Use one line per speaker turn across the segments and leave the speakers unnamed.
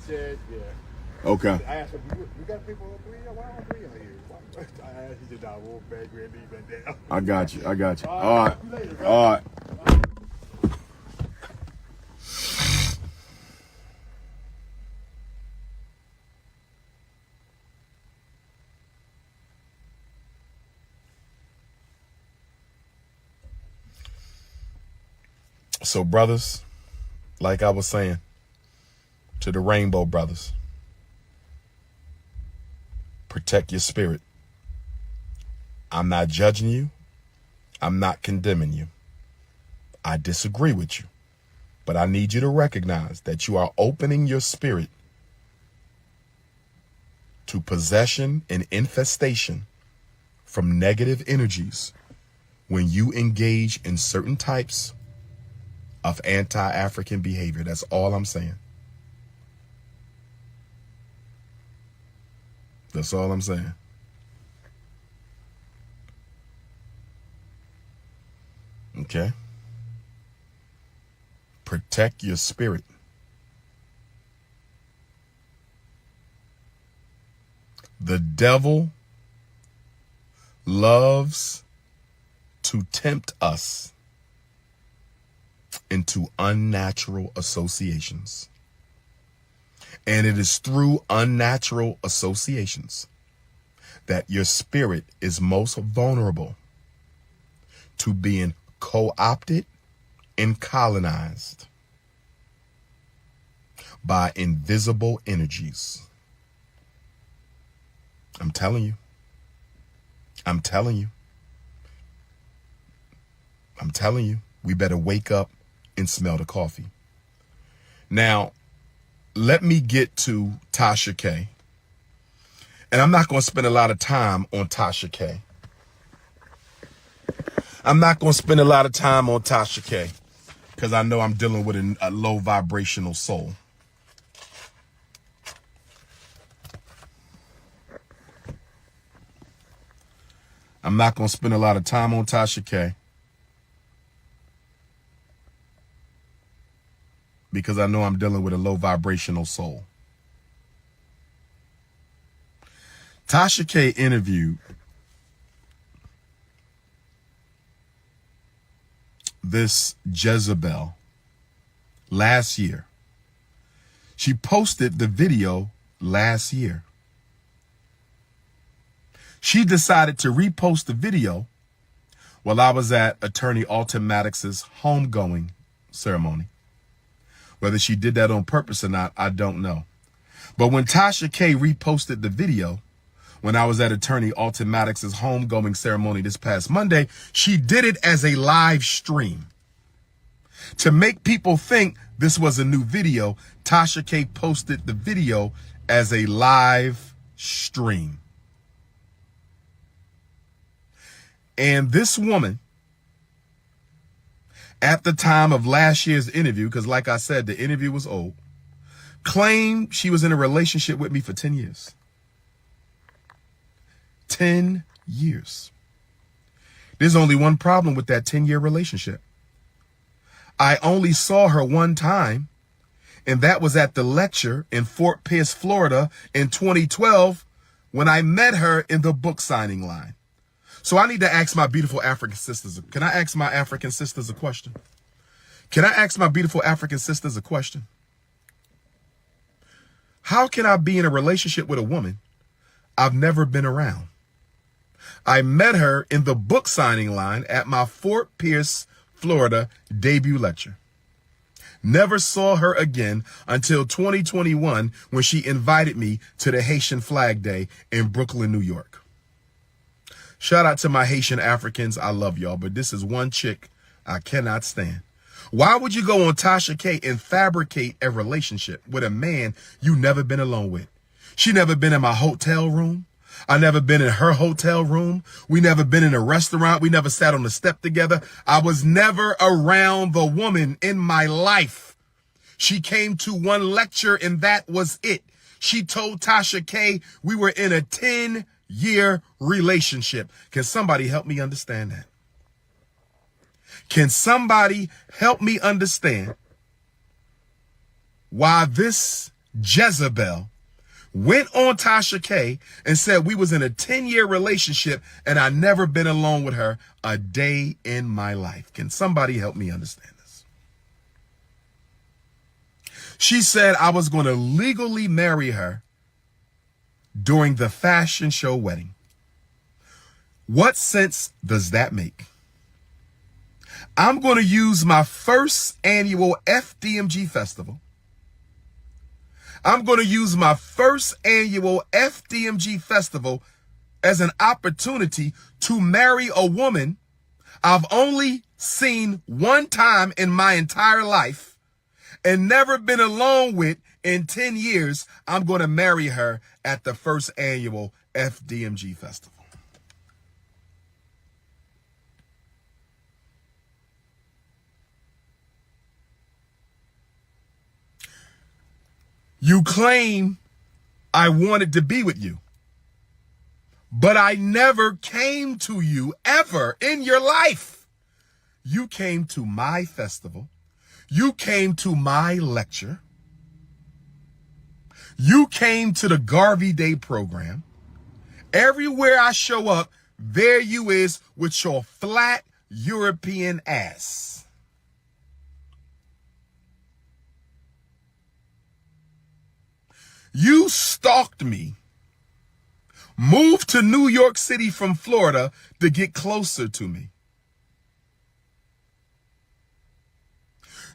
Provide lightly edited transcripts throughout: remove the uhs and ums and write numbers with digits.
said, yeah.
Okay.
I asked him, we got people on three? Why on three out here? I asked, he said, nah, we'll bag Randy and down.
I got you. I got you.
All right.
Later, all right. So, brothers, like I was saying, to the Rainbow Brothers, protect your spirit. I'm not judging you. I'm not condemning you. I disagree with you. But I need you to recognize that you are opening your spirit to possession and infestation from negative energies when you engage in certain types of anti-African behavior. That's all I'm saying. That's all I'm saying. Okay? Protect your spirit. The devil loves to tempt us into unnatural associations. And it is through unnatural associations that your spirit is most vulnerable to being co-opted and colonized by invisible energies. I'm telling you. I'm telling you. I'm telling you. We better wake up and smell the coffee. Now, let me get to Tasha K. And I'm not going to spend a lot of time on Tasha K. I'm not going to spend a lot of time on Tasha K because I know I'm dealing with a low vibrational soul. I'm not going to spend a lot of time on Tasha K because I know I'm dealing with a low vibrational soul. Tasha K interviewed this Jezebel last year. She posted the video last year. She decided to repost the video while I was at Attorney Alton Maddox's homegoing ceremony. Whether she did that on purpose or not, I don't know. But when Tasha K reposted the video when I was at Attorney Alton Maddox's homegoing ceremony this past Monday, she did it as a live stream. To make people think this was a new video, Tasha K posted the video as a live stream. And this woman, at the time of last year's interview, because like I said, the interview was old, claimed she was in a relationship with me for 10 years. 10 years. There's only one problem with that 10-year relationship. I only saw her one time, and that was at the lecture in Fort Pierce, Florida in 2012 when I met her in the book signing line. So I need to ask my beautiful African sisters. Can I ask my African sisters a question? Can I ask my beautiful African sisters a question? How can I be in a relationship with a woman I've never been around? I met her in the book signing line at my Fort Pierce, Florida debut lecture. Never saw her again until 2021 when she invited me to the Haitian Flag Day in Brooklyn, New York. Shout out to my Haitian Africans. I love y'all, but this is one chick I cannot stand. Why would you go on Tasha K and fabricate a relationship with a man you never been alone with? She never been in my hotel room. I never been in her hotel room. We never been in a restaurant. We never sat on the step together. I was never around the woman in my life. She came to one lecture and that was it. She told Tasha K we were in a 10-year relationship. Can somebody help me understand that? Can somebody help me understand why this Jezebel, went on Tasha K and said we was in a 10-year relationship and I never been alone with her a day in my life. Can somebody help me understand this? She said I was going to legally marry her during the fashion show wedding. What sense does that make? I'm going to use my first annual FDMG festival. I'm going to use my first annual FDMG festival as an opportunity to marry a woman I've only seen one time in my entire life and never been alone with in 10 years. I'm going to marry her at the first annual FDMG festival. You claim I wanted to be with you, but I never came to you ever in your life. You came to my festival. You came to my lecture. You came to the Garvey Day program. Everywhere I show up, there you is with your flat European ass. You stalked me, moved to New York City from Florida to get closer to me.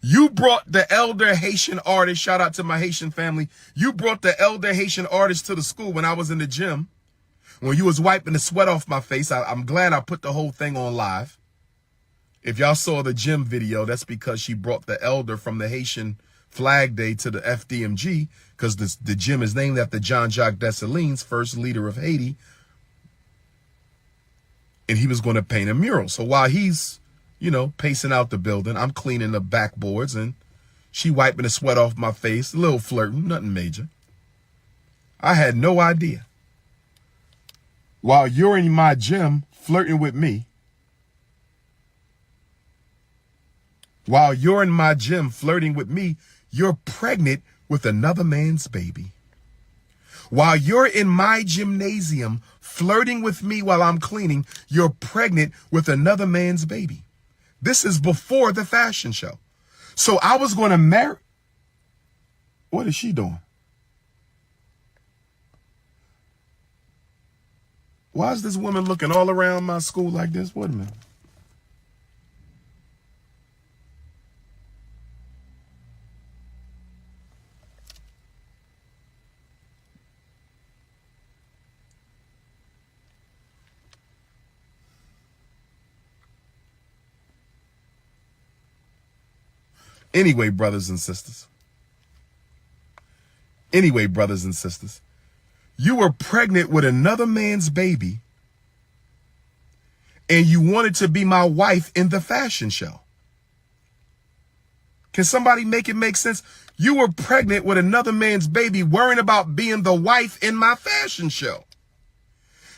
You brought the elder Haitian artist, shout out to my Haitian family. You brought the elder Haitian artist to the school when I was in the gym, when you was wiping the sweat off my face. I'm glad I put the whole thing on live. If y'all saw the gym video, that's because she brought the elder from the Haitian Flag Day to the FDMG, because the gym is named after Jean-Jacques Dessalines, first leader of Haiti, and he was going to paint a mural. So while he's, pacing out the building, I'm cleaning the backboards, and she wiping the sweat off my face, a little flirting, nothing major. I had no idea. While you're in my gym flirting with me, you're pregnant with another man's baby. While you're in my gymnasium flirting with me while I'm cleaning, you're pregnant with another man's baby. This is before the fashion show. So I was going to marry. What is she doing? Why is this woman looking all around my school like this? Wait a minute. Anyway, brothers and sisters, you were pregnant with another man's baby and you wanted to be my wife in the fashion show. Can somebody make it make sense? You were pregnant with another man's baby, worrying about being the wife in my fashion show.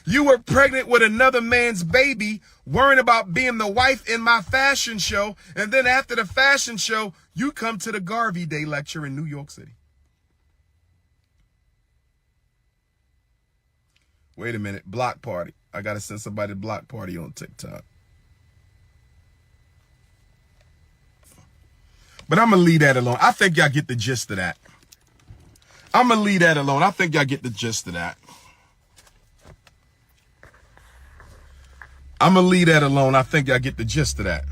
You were pregnant with another man's baby, worrying about being the wife in my fashion show. And then after the fashion show, you come to the Garvey Day lecture in New York City. Wait a minute. Block party. I got to send somebody to block party on TikTok. But I'm going to leave that alone. I think y'all get the gist of that. I'm going to leave that alone. I think y'all get the gist of that. I'm going to leave that alone. I think y'all get the gist of that.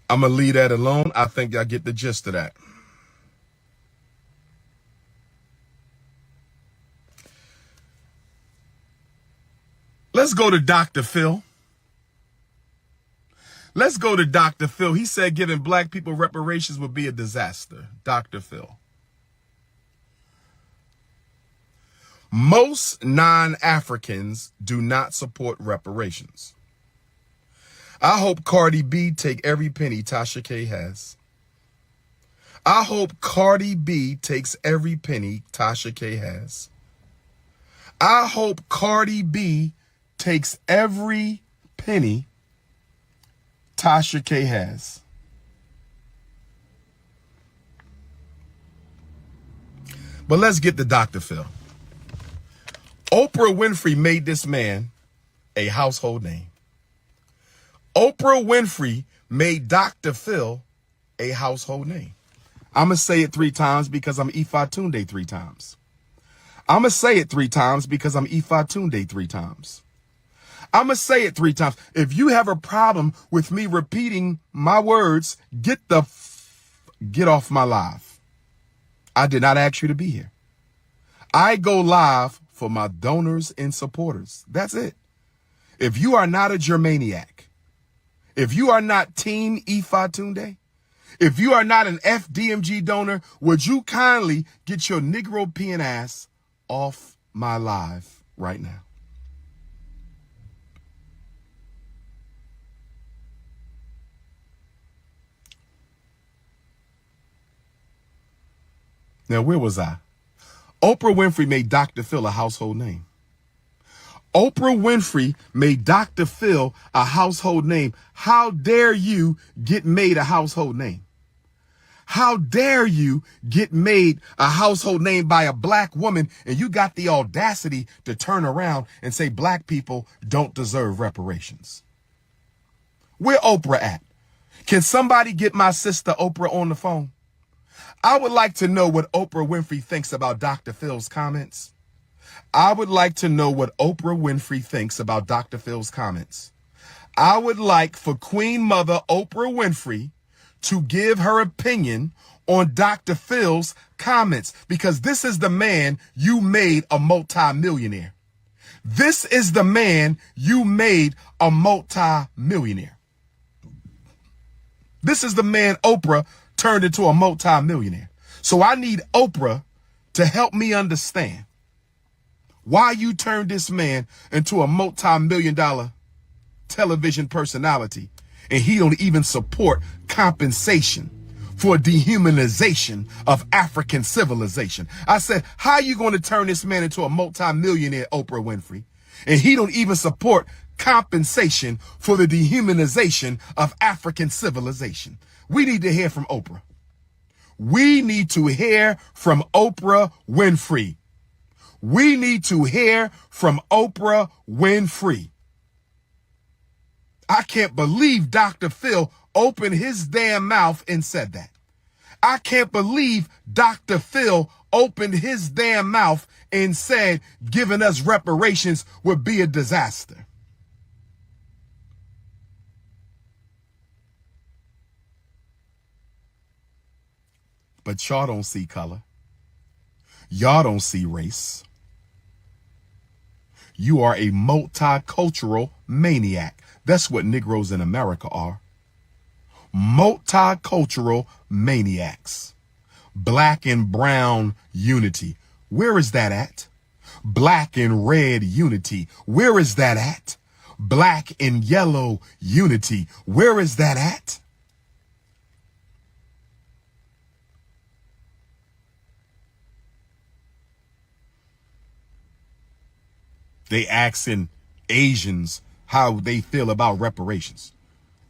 I'm going to leave that alone. I think y'all get the gist of that. Let's go to Dr. Phil. Let's go to Dr. Phil. He said giving black people reparations would be a disaster. Dr. Phil. Most non-Africans do not support reparations. I hope Cardi B take every penny Tasha K has. I hope Cardi B takes every penny Tasha K has. I hope Cardi B takes every penny Tasha K has. But let's get to Dr. Phil. Oprah Winfrey made this man a household name. Oprah Winfrey made Dr. Phil a household name. I'm going to say it 3 times because I'm Ifa Tunde 3 times. I'm going to say it 3 times because I'm Ifa Tunde 3 times. I'm going to say it 3 times. If you have a problem with me repeating my words, get off my live. I did not ask you to be here. I go live for my donors and supporters. That's it. If you are not a Germaniac, if you are not Team Ifa Tunde, if you are not an FDMG donor, would you kindly get your Negro peeing ass off my live right now? Now, where was I? Oprah Winfrey made Dr. Phil a household name. Oprah Winfrey made Dr. Phil a household name. How dare you get made a household name? How dare you get made a household name by a black woman and you got the audacity to turn around and say black people don't deserve reparations? Where Oprah at? Can somebody get my sister Oprah on the phone? I would like to know what Oprah Winfrey thinks about Dr. Phil's comments. I would like to know what Oprah Winfrey thinks about Dr. Phil's comments. I would like for Queen Mother Oprah Winfrey to give her opinion on Dr. Phil's comments, because this is the man you made a multi-millionaire. This is the man you made a multi-millionaire. This is the man Oprah turned into a multi-millionaire. So I need Oprah to help me understand why you turned this man into a multi-million-dollar television personality and he don't even support compensation for dehumanization of African civilization. I said, how are you going to turn this man into a multi-millionaire, Oprah Winfrey, and he don't even support compensation for the dehumanization of African civilization? We need to hear from Oprah. We need to hear from Oprah Winfrey. We need to hear from Oprah Winfrey. I can't believe Dr. Phil opened his damn mouth and said that. I can't believe Dr. Phil opened his damn mouth and said giving us reparations would be a disaster. But y'all don't see color. Y'all don't see race. You are a multicultural maniac. That's what Negroes in America are. Multicultural maniacs. Black and brown unity. Where is that at? Black and red unity. Where is that at? Black and yellow unity. Where is that at? They asking Asians how they feel about reparations.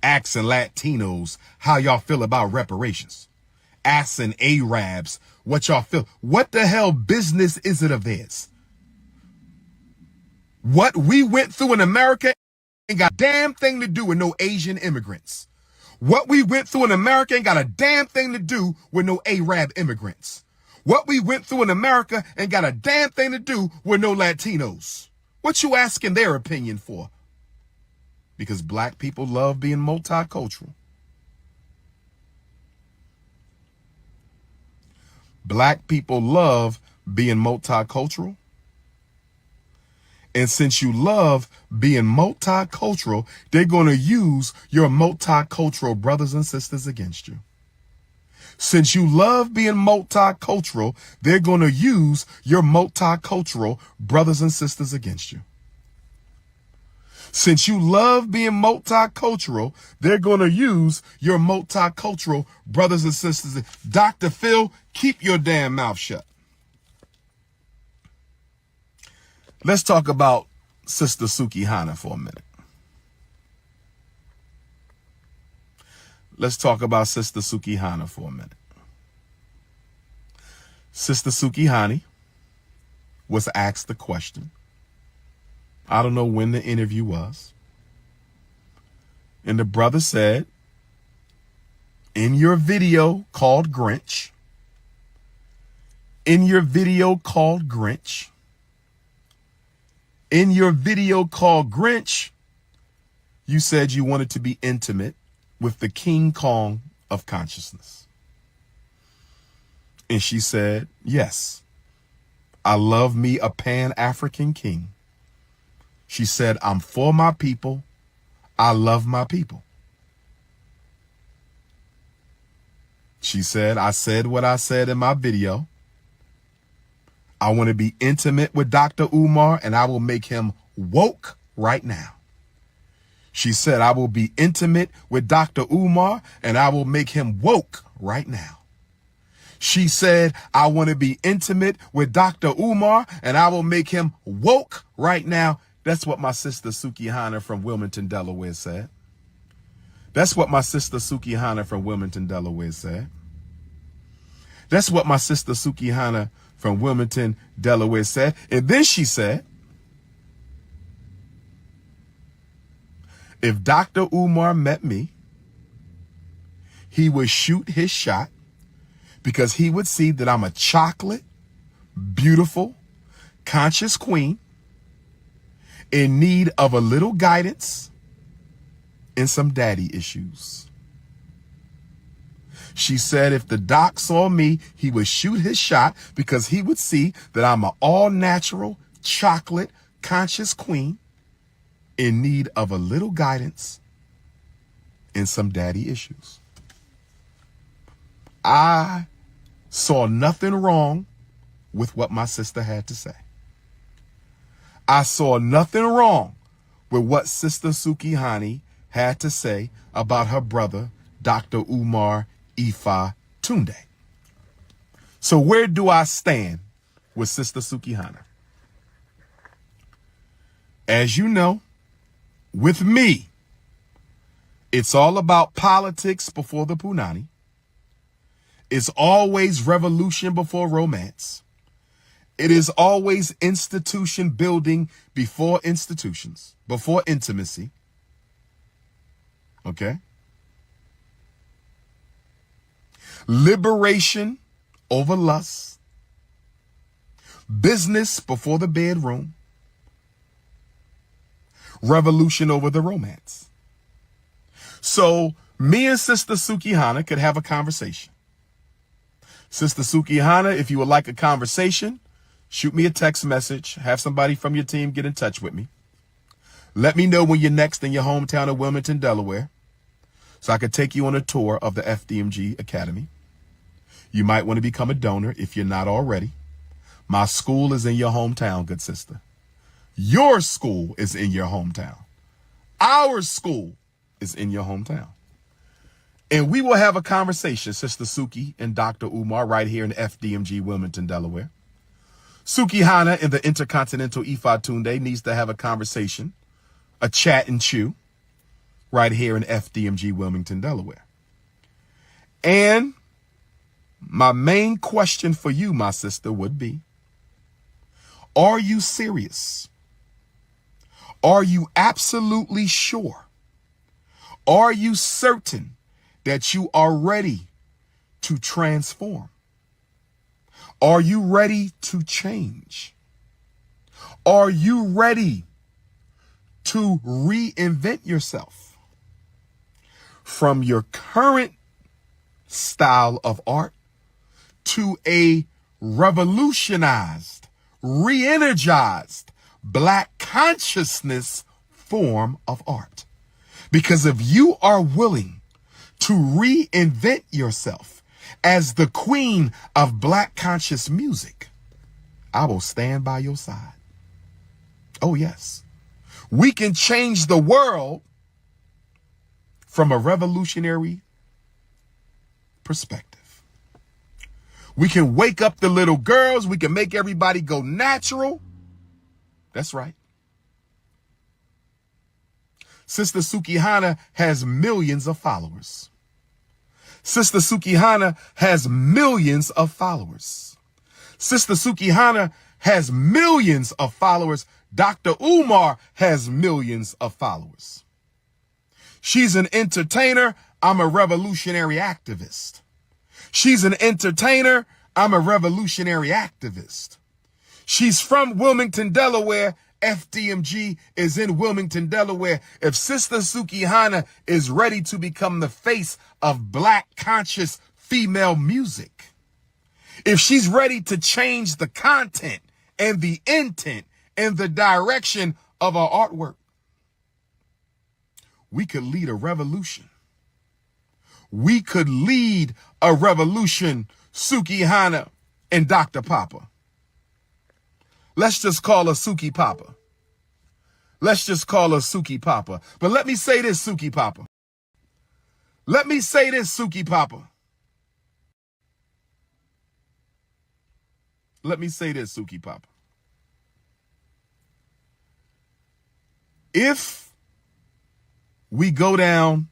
Asking Latinos how y'all feel about reparations. Asking Arabs what y'all feel. What the hell business is it of theirs? What we went through in America ain't got a damn thing to do with no Asian immigrants. What we went through in America ain't got a damn thing to do with no Arab immigrants. What we went through in America ain't got a damn thing to do with no Latinos. What you asking their opinion for? Because black people love being multicultural. Black people love being multicultural. And since you love being multicultural, they're going to use your multicultural brothers and sisters against you. Since you love being multicultural, they're going to use your multicultural brothers and sisters against you. Since you love being multicultural, they're going to use your multicultural brothers and sisters. Dr. Phil, keep your damn mouth shut. Let's talk about Sister Sukihana for a minute. let's talk about Sister Sukihana for a minute. Sister Sukihana was asked the question. I don't know when the interview was. And the brother said, in your video called Grinch, in your video called Grinch, in your video called Grinch, you said you wanted to be intimate with the King Kong of consciousness. And she said, yes, I love me a Pan-African king. She said, I'm for my people. I love my people. She said, I said what I said in my video. I want to be intimate with Dr. Umar, and I will make him woke right now. She said, I will be intimate with Dr. Umar, and I will make him woke right now. She said, I want to be intimate with Dr. Umar, and I will make him woke right now. That's what my sister Sukihana from Wilmington, Delaware said. That's what my sister Sukihana from Wilmington, Delaware said. That's what my sister Sukihana from Wilmington, Delaware said. And then she said, if Dr. Umar met me, he would shoot his shot because he would see that I'm a chocolate, beautiful, conscious queen in need of a little guidance and some daddy issues. She said if the doc saw me, he would shoot his shot because he would see that I'm an all-natural, chocolate, conscious queen in need of a little guidance and some daddy issues. I saw nothing wrong with what my sister had to say. I saw nothing wrong with what Sister Sukihana had to say about her brother, Dr. Umar Ifa Tunde. So where do I stand with Sister Sukihana? As you know, with me, it's all about politics before the punani. It's always revolution before romance. It is always institution building before institutions, before intimacy. Okay? Liberation over lust. Business before the bedroom. Revolution over the romance. So me and Sister Sukihana could have a conversation. Sister Sukihana, if you would like a conversation, shoot me a text message. Have somebody from your team get in touch with me. Let me know when you're next in your hometown of Wilmington, Delaware, so I could take you on a tour of the FDMG Academy. You might want to become a donor if you're not already. My school is in your hometown, good sister. Your school is in your hometown. Our school is in your hometown. And we will have a conversation, Sister Suki and Dr. Umar, right here in FDMG, Wilmington, Delaware. Sukihana and the Intercontinental Ifa Tunde needs to have a conversation, a chat and chew, right here in FDMG, Wilmington, Delaware. And my main question for you, my sister, would be, are you serious? Are you absolutely sure? Are you certain that you are ready to transform? Are you ready to change? Are you ready to reinvent yourself from your current style of art to a revolutionized, re-energized Black consciousness form of art? Because if you are willing to reinvent yourself as the queen of Black conscious music, I will stand by your side. Oh, yes. We can change the world from a revolutionary perspective. We can wake up the little girls. We can make everybody go natural. That's right. Sister Sukihana has millions of followers. Sister Sukihana has millions of followers. Sister Sukihana has millions of followers. Dr. Umar has millions of followers. She's an entertainer. I'm a revolutionary activist. She's an entertainer. I'm a revolutionary activist. She's from Wilmington, Delaware. FDMG is in Wilmington, Delaware. If Sister Sukihana is ready to become the face of Black conscious female music, if she's ready to change the content and the intent and the direction of our artwork, we could lead a revolution. We could lead a revolution, Sukihana and Dr. Papa. Let's just call her Suki Papa. Let's just call her Suki Papa. But let me say this, Suki Papa. Let me say this, Suki Papa. Let me say this, Suki Papa. If we go down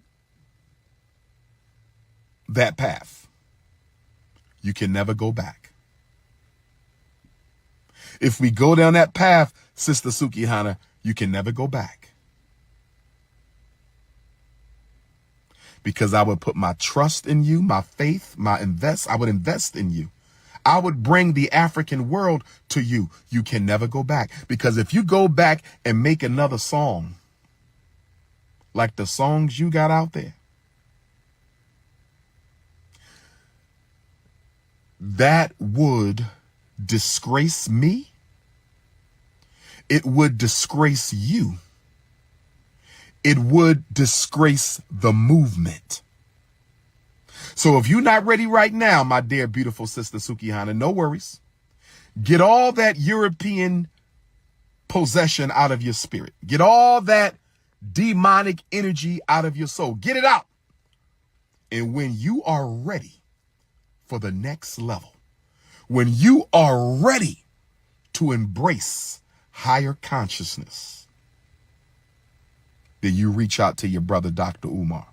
that path, you can never go back. If we go down that path, Sister Sukihana, you can never go back. Because I would put my trust in you, my faith, I would invest in you. I would bring the African world to you. You can never go back. Because if you go back and make another song, like the songs you got out there, that would disgrace me. It would disgrace you. It would disgrace the movement. So if you're not ready right now, my dear, beautiful Sister Sukihana, no worries. Get all that European possession out of your spirit. Get all that demonic energy out of your soul. Get it out. And when you are ready for the next level, when you are ready to embrace higher consciousness, then you reach out to your brother, Dr. Umar.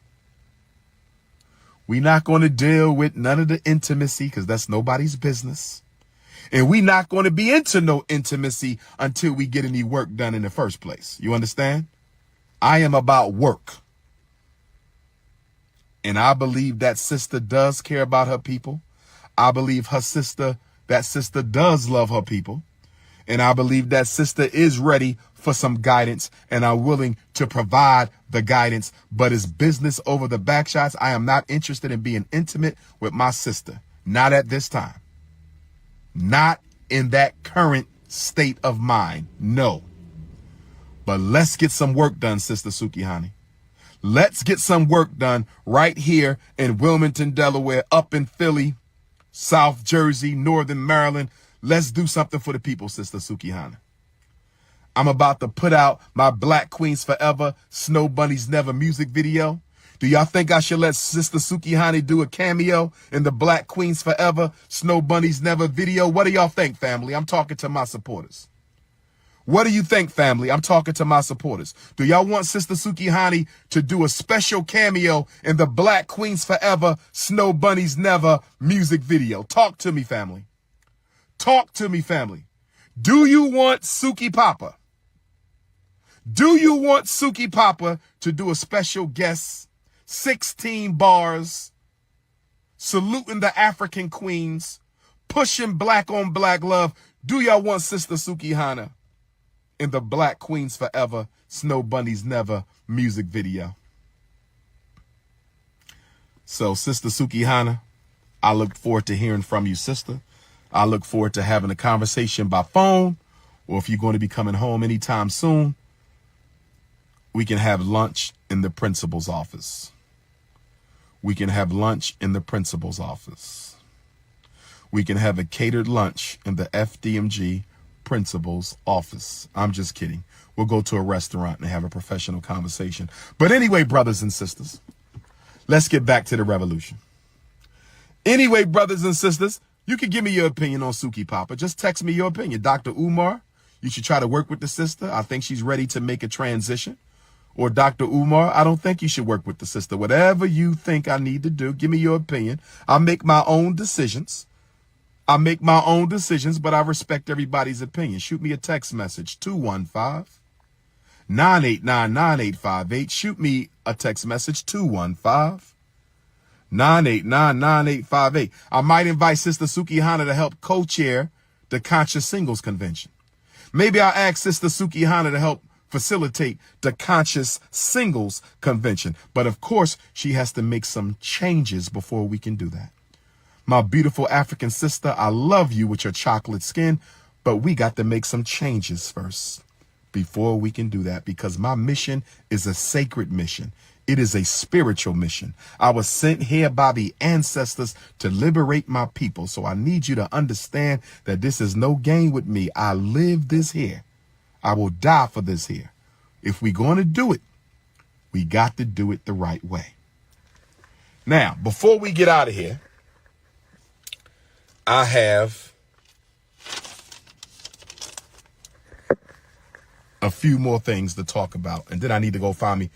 We're not going to deal with none of the intimacy because that's nobody's business. And we're not going to be into no intimacy until we get any work done in the first place. You understand? I am about work. And I believe that sister does care about her people. I believe that sister does love her people. And I believe that sister is ready for some guidance and are willing to provide the guidance. But it's business over the back shots. I am not interested in being intimate with my sister. Not at this time. Not in that current state of mind. No. But let's get some work done, Sister Sukihana. Let's get some work done right here in Wilmington, Delaware, up in Philly, South Jersey, Northern Maryland. Let's do something for the people, Sister Sukihana. I'm about to put out my Black Queens Forever, Snow Bunnies Never music video. Do y'all think I should let Sister Sukihana do a cameo in the Black Queens Forever, Snow Bunnies Never video? What do y'all think, family? I'm talking to my supporters. What do you think, family? I'm talking to my supporters. Do y'all want Sister Sukihana to do a special cameo in the Black Queens Forever, Snow Bunnies Never music video? Talk to me, family. Talk to me, family. Do you want Suki Papa? Do you want Suki Papa to do a special guest, 16 bars, saluting the African queens, pushing black on black love? Do y'all want Sister Sukihana in the Black Queens Forever, Snow Bunnies Never music video? So, Sister Sukihana, I look forward to hearing from you, sister. I look forward to having a conversation by phone, or if you're going to be coming home anytime soon, we can have lunch in the principal's office. We can have lunch in the principal's office. We can have a catered lunch in the FDMG principal's office. I'm just kidding. We'll go to a restaurant and have a professional conversation. But anyway, brothers and sisters, let's get back to the revolution. Anyway, brothers and sisters, you can give me your opinion on Suki Papa. Just text me your opinion. Dr. Umar, you should try to work with the sister. I think she's ready to make a transition. or Dr. Umar, I don't think you should work with the sister. Whatever you think I need to do, give me your opinion. I make my own decisions. But I respect everybody's opinion. Shoot me a text message, 215-989-9858. Shoot me a text message, 215-989-9858. I might invite Sister Sukihana to help co-chair the Conscious Singles Convention. Maybe I'll ask Sister Sukihana to help facilitate the Conscious Singles Convention. But of course, she has to make some changes before we can do that. My beautiful African sister, I love you with your chocolate skin, but we got to make some changes first before we can do that, because my mission is a sacred mission. It is a spiritual mission. I was sent here by the ancestors to liberate my people. So I need you to understand that this is no game with me. I live this here. I will die for this here. If we're going to do it, we got to do it the right way. Now, before we get out of here, I have a few more things to talk about, and then I need to go find me.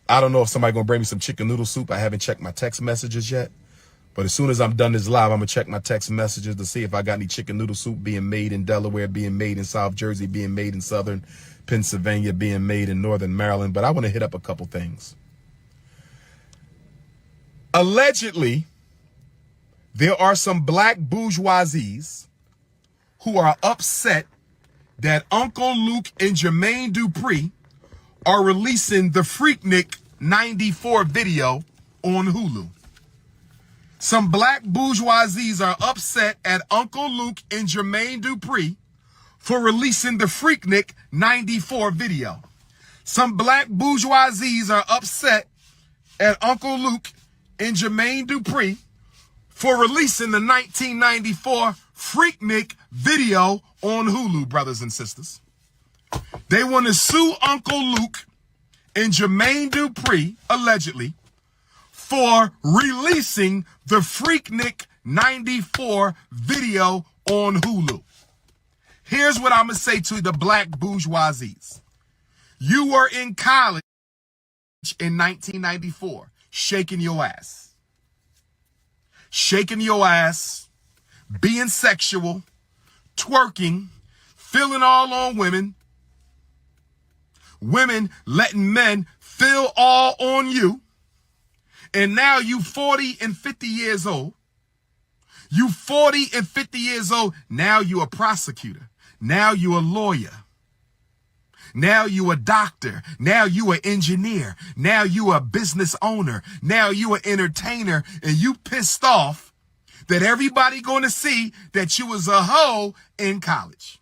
I don't know if somebody's going to bring me some chicken noodle soup. I haven't checked my text messages yet, but as soon as I'm done this live, I'm going to check my text messages to see if I got any chicken noodle soup being made in Delaware, being made in South Jersey, being made in Southern Pennsylvania, being made in Northern Maryland. But I want to hit up a couple things. Allegedly, there are some black bourgeoisies who are upset that Uncle Luke and Jermaine Dupri are releasing the FreakNik 94 video on Hulu. Some black bourgeoisies are upset at Uncle Luke and Jermaine Dupri for releasing the FreakNik 94 video. Some black bourgeoisies are upset at Uncle Luke and Jermaine Dupri for releasing the 1994 FreakNik video on Hulu, brothers and sisters. They want to sue Uncle Luke and Jermaine Dupri, allegedly, for releasing the FreakNik 94 video on Hulu. Here's what I'm going to say to the black bourgeoisies. You were in college in 1994, shaking your ass. Shaking your ass, being sexual, twerking, feeling all on women, women letting men feel all on you, and now you 40 and 50 years old. You 40 and 50 years old, now you a prosecutor. Now you a lawyer. Now you a doctor. Now you an engineer. Now you a business owner. Now you an entertainer, and you pissed off that everybody going to see that you was a hoe in college.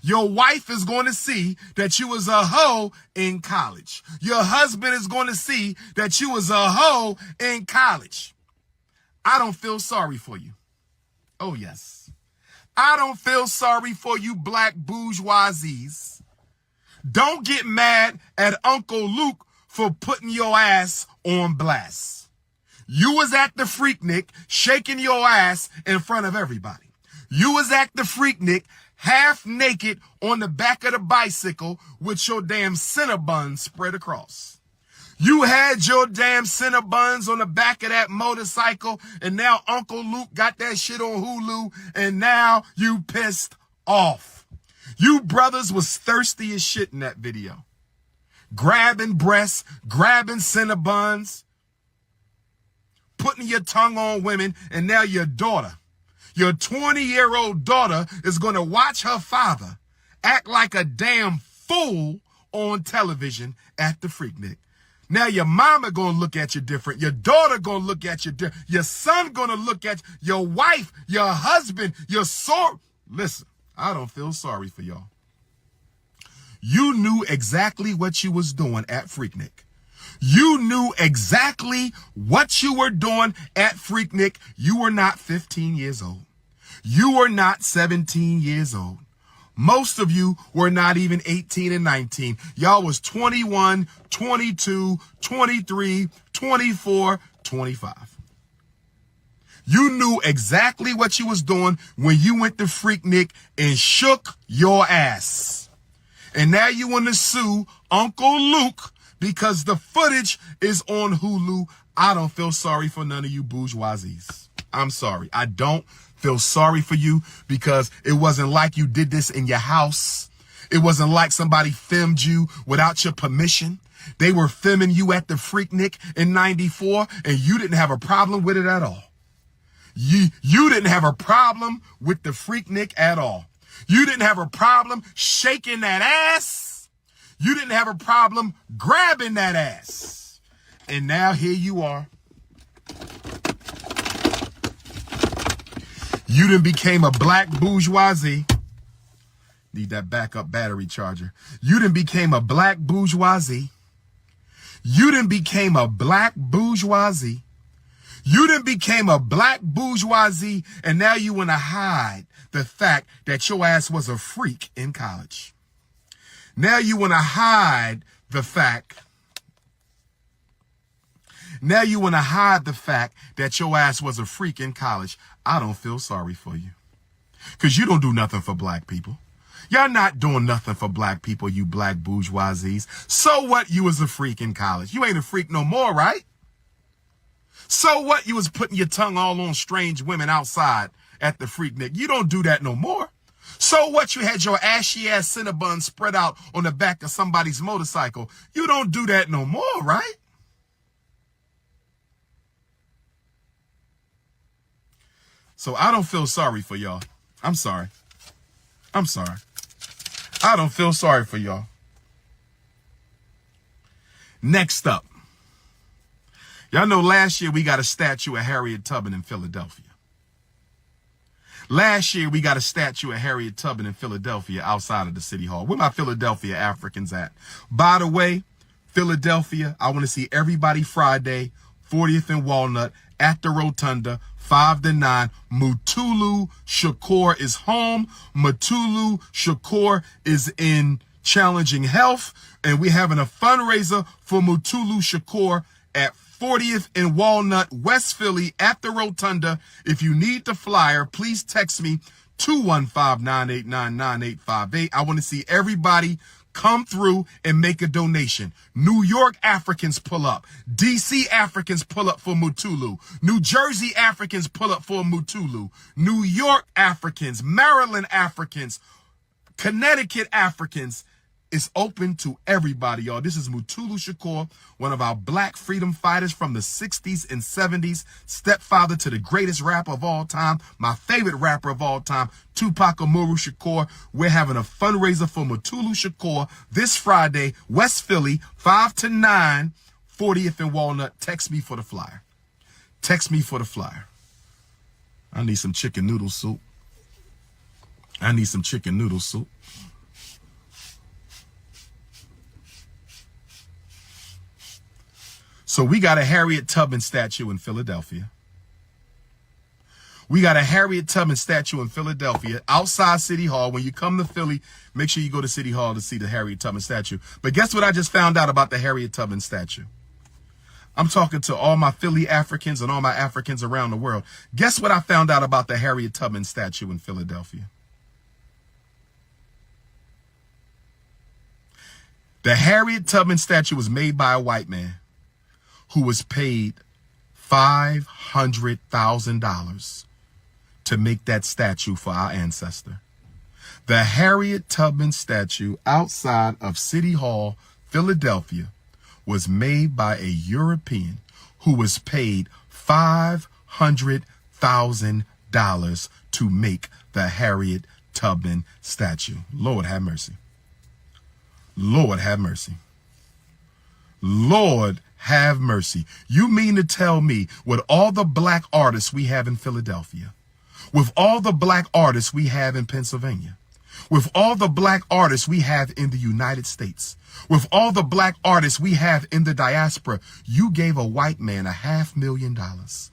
Your wife is going to see that you was a hoe in college. Your husband is going to see that you was a hoe in college. I don't feel sorry for you. Oh, yes. I don't feel sorry for you black bourgeoisies. Don't get mad at Uncle Luke for putting your ass on blast. You was at the FreakNik shaking your ass in front of everybody. You was at the FreakNik half naked on the back of the bicycle with your damn Cinnabons spread across. You had your damn Cinnabons on the back of that motorcycle, and now Uncle Luke got that shit on Hulu, and now you pissed off. You brothers was thirsty as shit in that video. Grabbing breasts, grabbing Cinnabons, putting your tongue on women, and now your daughter, your 20-year-old daughter, is going to watch her father act like a damn fool on television at the FreakNik. Now your mama going to look at you different. Your daughter going to look at you different. Your son going to look at you. Your wife, your husband, your soul. Listen. I don't feel sorry for y'all. You knew exactly what you was doing at FreakNik. You knew exactly what you were doing at FreakNik. You were not 15 years old. You were not 17 years old. Most of you were not even 18 and 19. Y'all was 21, 22, 23, 24, 25. You knew exactly what you was doing when you went to FreakNik and shook your ass. And now you want to sue Uncle Luke because the footage is on Hulu. I don't feel sorry for none of you bourgeoisies. I'm sorry. I don't feel sorry for you because it wasn't like you did this in your house. It wasn't like somebody filmed you without your permission. They were filming you at the FreakNik in 94 and you didn't have a problem with it at all. You didn't have a problem with the FreakNik at all. You didn't have a problem shaking that ass. You didn't have a problem grabbing that ass. And now here you are. You done became a black bourgeoisie. Need that backup battery charger. You done became a black bourgeoisie. You done became a black bourgeoisie. You done became a black bourgeoisie, and now you want to hide the fact that your ass was a freak in college. Now you want to hide the fact. Now you want to hide the fact that your ass was a freak in college. I don't feel sorry for you. Because you don't do nothing for black people. Y'all not doing nothing for black people, you black bourgeoisies. So what, you was a freak in college? You ain't a freak no more, right? So what, you was putting your tongue all on strange women outside at the FreakNik? You don't do that no more. So what, you had your ashy ass Cinnabon spread out on the back of somebody's motorcycle? You don't do that no more, right? So I don't feel sorry for y'all. I'm sorry. I'm sorry. I don't feel sorry for y'all. Next up. Y'all know last year we got a statue of Harriet Tubman in Philadelphia. Last year we got a statue of Harriet Tubman in Philadelphia outside of the city hall. Where my Philadelphia Africans at? By the way, Philadelphia, I want to see everybody Friday, 40th and Walnut at the Rotunda, 5 to 9. Mutulu Shakur is home. Mutulu Shakur is in challenging health. And we're having a fundraiser for Mutulu Shakur at 40th and Walnut, West Philly at the Rotunda. If you need the flyer, please text me 215-989-9858. I want to see everybody come through and make a donation. New York Africans pull up. DC Africans pull up for Mutulu. New Jersey Africans pull up for Mutulu. New York Africans, Maryland Africans, Connecticut Africans. It's open to everybody, y'all. This is Mutulu Shakur, one of our black freedom fighters from the 60s and 70s, stepfather to the greatest rapper of all time, my favorite rapper of all time, Tupac Amaru Shakur. We're having a fundraiser for Mutulu Shakur this Friday, West Philly, 5 to 9, 40th and Walnut. Text me for the flyer. Text me for the flyer. I need some chicken noodle soup. I need some chicken noodle soup. So we got a Harriet Tubman statue in Philadelphia. We got a Harriet Tubman statue in Philadelphia outside City Hall. When you come to Philly, make sure you go to City Hall to see the Harriet Tubman statue. But guess what I just found out about the Harriet Tubman statue? I'm talking to all my Philly Africans and all my Africans around the world. Guess what I found out about the Harriet Tubman statue in Philadelphia? The Harriet Tubman statue was made by a white man who was paid $500,000 to make that statue for our ancestor. The Harriet Tubman statue outside of City Hall, Philadelphia, was made by a European who was paid $500,000 to make the Harriet Tubman statue. Lord have mercy. Lord have mercy. Lord have mercy. You mean to tell me with all the black artists we have in Philadelphia, with all the black artists we have in Pennsylvania, with all the black artists we have in the United States, with all the black artists we have in the diaspora, you gave a white man $500,000.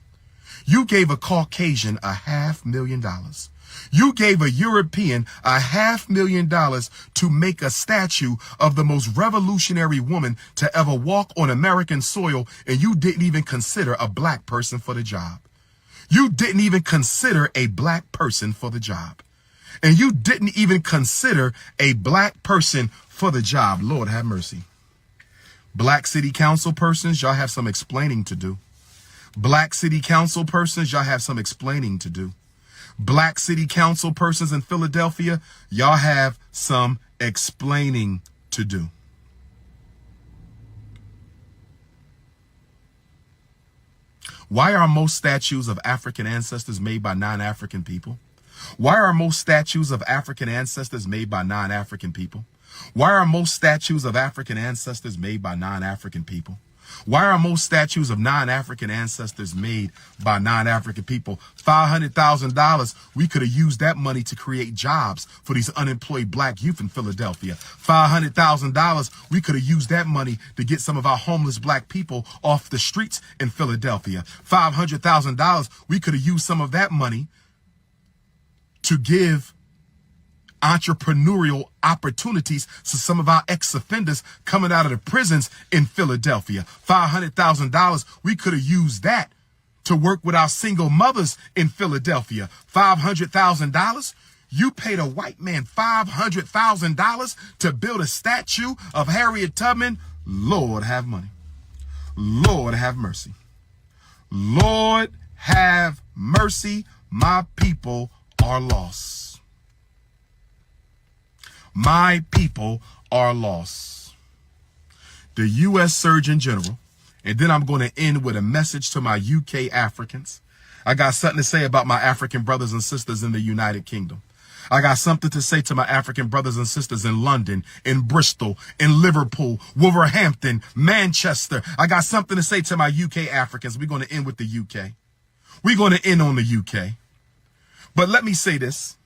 You gave a Caucasian $500,000. You gave a European $500,000 to make a statue of the most revolutionary woman to ever walk on American soil, and you didn't even consider a black person for the job. You didn't even consider a black person for the job. And you didn't even consider a black person for the job. Lord have mercy. Black city council persons, y'all have some explaining to do. Black city council persons, y'all have some explaining to do. Black city council persons in Philadelphia, y'all have some explaining to do. Why are most statues of African ancestors made by non-African people? Why are most statues of African ancestors made by non-African people? Why are most statues of African ancestors made by non-African people? Why are most statues of non-African ancestors made by non-African people? $500,000, we could have used that money to create jobs for these unemployed black youth in Philadelphia. $500,000, we could have used that money to get some of our homeless black people off the streets in Philadelphia. $500,000, we could have used some of that money to give entrepreneurial opportunities to some of our ex-offenders coming out of the prisons in Philadelphia. $500,000, we could have used that to work with our single mothers in Philadelphia. $500,000, you paid a white man $500,000 to build a statue of Harriet Tubman. Lord have money. Lord have mercy. Lord have mercy. My people are lost. My people are lost. The U.S. Surgeon General, and then I'm going to end with a message to my UK Africans. I got something to say about my African brothers and sisters in the United Kingdom. I got something to say to my African brothers and sisters in London, in Bristol, in Liverpool, Wolverhampton, Manchester. I got something to say to my UK Africans. We're going to end with the UK. We're going to end on the UK. But let me say this.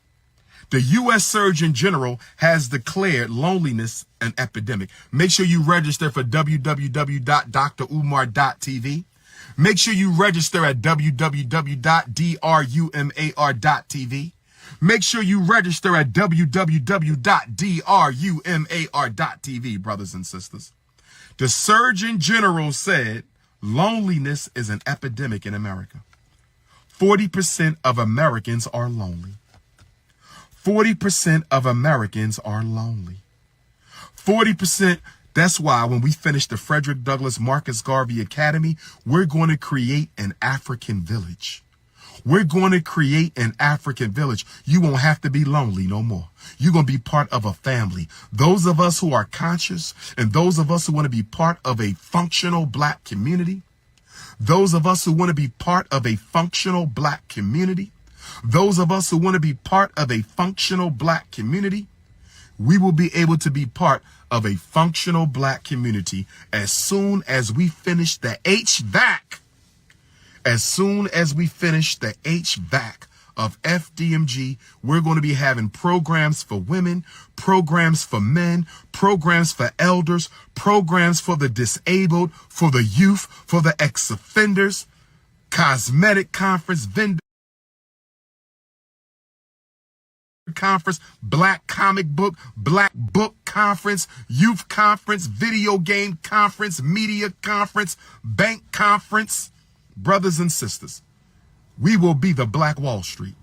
The U.S. Surgeon General has declared loneliness an epidemic. Make sure you register for www.drumar.tv. Make sure you register at www.drumar.tv. Make sure you register at www.drumar.tv, brothers and sisters. The Surgeon General said loneliness is an epidemic in America. 40% of Americans are lonely. 40% of Americans are lonely. 40%. That's why when we finish the Frederick Douglass Marcus Garvey Academy, we're going to create an African village. We're going to create an African village. You won't have to be lonely no more. You're going to be part of a family. Those of us who are conscious and those of us who want to be part of a functional black community, those of us who want to be part of a functional black community, those of us who want to be part of a functional black community, we will be able to be part of a functional black community as soon as we finish the HVAC. As soon as we finish the HVAC of FDMG, we're going to be having programs for women, programs for men, programs for elders, programs for the disabled, for the youth, for the ex-offenders, cosmetic conference, vendor conference, black comic book, black book conference, youth conference, video game conference, media conference, bank conference. Brothers and sisters, we will be the Black Wall Street.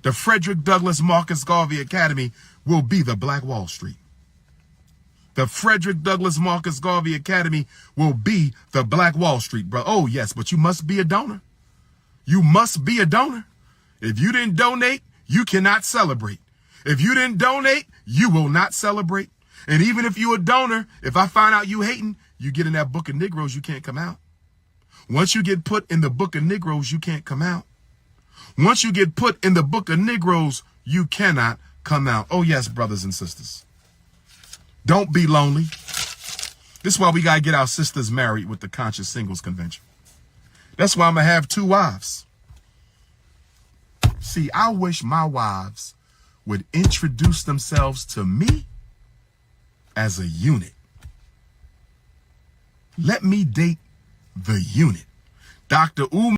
The Frederick Douglass Marcus Garvey Academy will be the Black Wall Street. The Frederick Douglass Marcus Garvey Academy will be the Black Wall Street, bro. Oh, yes, but you must be a donor. You must be a donor. If you didn't donate, you cannot celebrate. If you didn't donate, you will not celebrate. And even if you're a donor, if I find out you hating, you get in that book of Negroes, you can't come out. Once you get put in the book of Negroes, you can't come out. Once you get put in the book of Negroes, you cannot come out. Oh, yes, brothers and sisters. Don't be lonely. This is why we got to get our sisters married with the Conscious Singles Convention. That's why I'm going to have 2 wives. See, I wish my wives would introduce themselves to me as a unit. Let me date the unit. Dr. Umar.